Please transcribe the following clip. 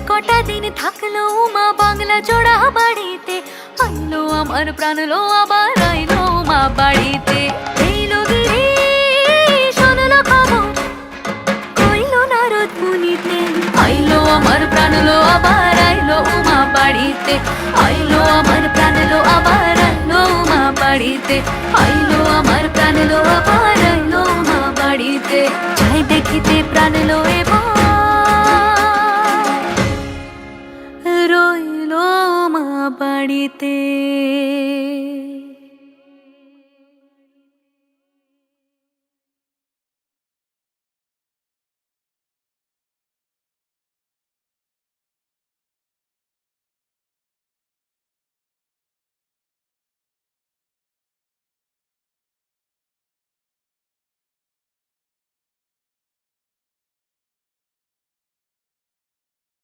কটা দিন থাকলো মা বাংলা জোড়া বাড়িতে, আইলো আমার প্রাণ লো আবার আইলো মা বাড়িতে। এইলো গিরি শোনলো খবর, কইলো নারদ মুনিতে, আইলো আমার প্রাণ লো আবার আইলো মা বাড়িতে, আইলো আমার প্রাণ লো আবার আইলো মা বাড়িতে, আইলো আমার প্রাণ লো আবার আইলো মা বাড়িতে। যাই দেখিতে প্রাণ লো এবার রইলো মা বাড়িতে।